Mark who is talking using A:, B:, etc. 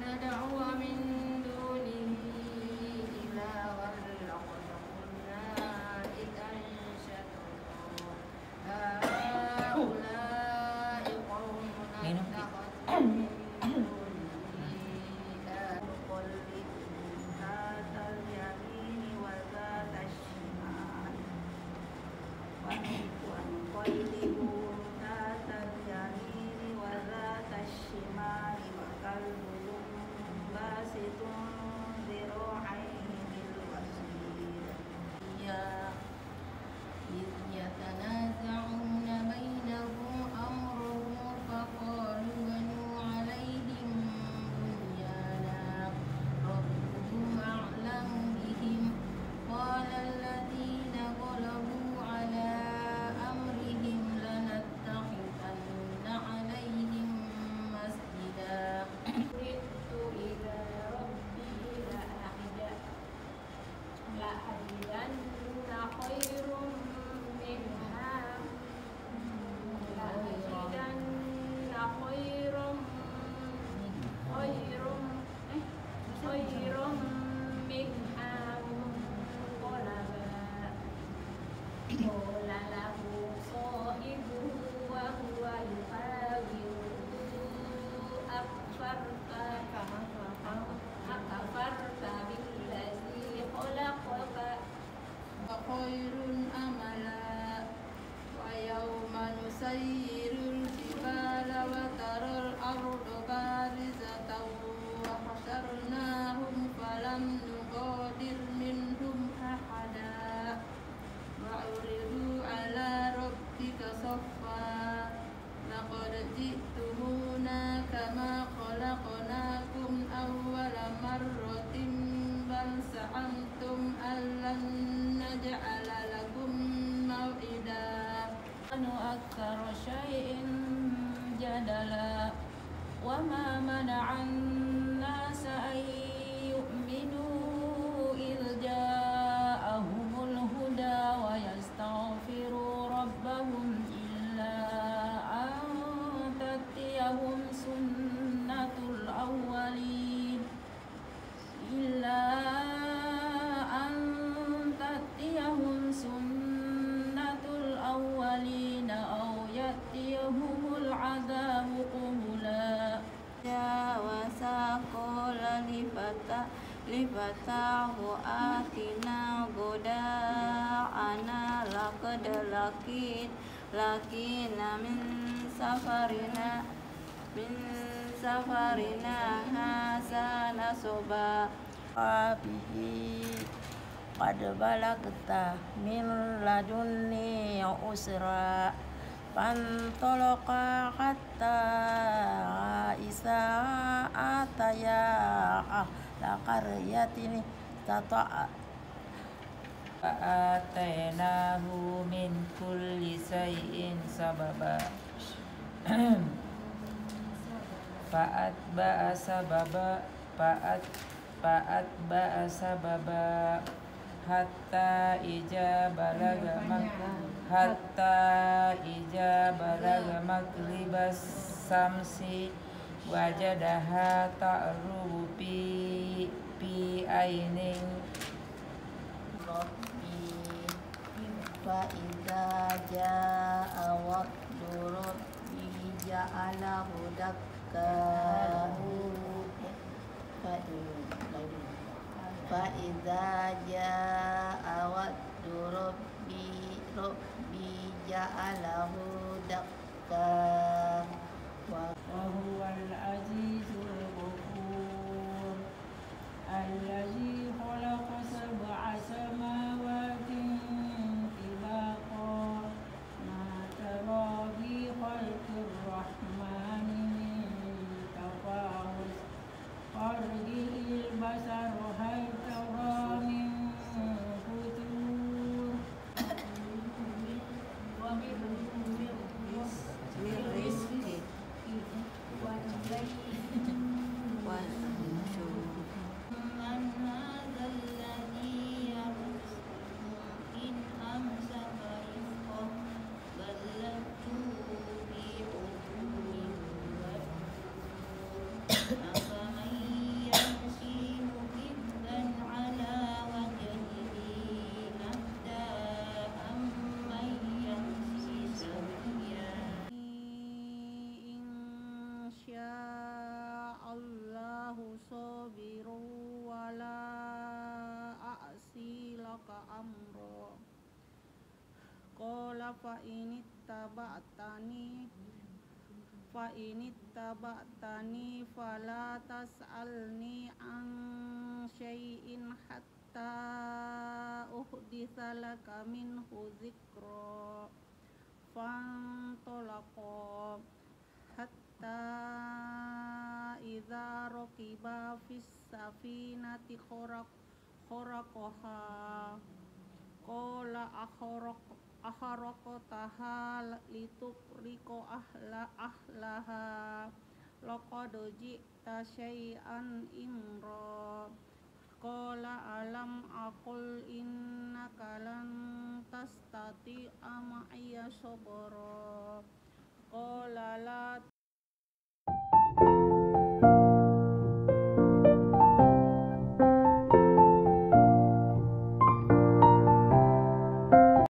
A: ندعو من دونه إلها لقد قلنا إذا شططا هؤلاء قومنا اتخذوا من دونه نقلبهم ذات اليمين وذات الشمال وكلبهم باسط ذراعيه بالوصيد إذ يتنازعون بينهم أمرهم فقالوا بنوا عليهم بنيانا ربهم أعلم بهم قال الذين غلبوا على أمرهم لنتخذن عليهم مسجدا ردت إلى ربي لأجدن خير منها منقلبا قال له صاحبه وهو يحاوره أكفرت بالذي خلقك خير أملا ويوم نسير الجبال وترى الأرض بارزة وحشرناهم فلم نغادر منهم أحدا وعرضوا على ربك صفا لقد جئتمونا كما خلقناكم أول مرة بل زعمتم أن لن نجعل لكم موعدا نحن أكثر شيء جدلا وما منع الناس أن يؤمنوا إذ جاءهم الهدى ويستغفروا ربهم إلا أن تأتيهم سنة الأولين أو يأتيهم العذاب قبلا وقال لفتاه آتنا غداءنا لقد لقينا من سفرنا هذا نصبا به قد بلغت من لدني عسرا فانطلقا حتى إذا أتيا أهل قرية
B: فآتيناه من كل شيء سببا فأتبع سببا حتى إذا بلغ مغرب الشمس وجدها تغرب في عين
A: فإذا جاء وقت ربه جعله دكا فإذا جاء وقت ربي جعله دكا وهو العزيز الغفور الذي خلق 7 سماوات طباقا ما ترى في خلق الرحمن من تفاوت فارجع البصر هل ترى من فتور ومن رزقه والليل amra. Qala fa inittaba'tani fala tas'alni an syai'in hatta uhditsa laka minhu dzikra. Fantalaqa hatta idza raqiba fis safinati kharaqaha qala akharaqtaha litughriqa ahlaha laqad ji'ta syai'an imra. Qala alam aqul innaka lan tastati'a ma'iya sabra. Qala la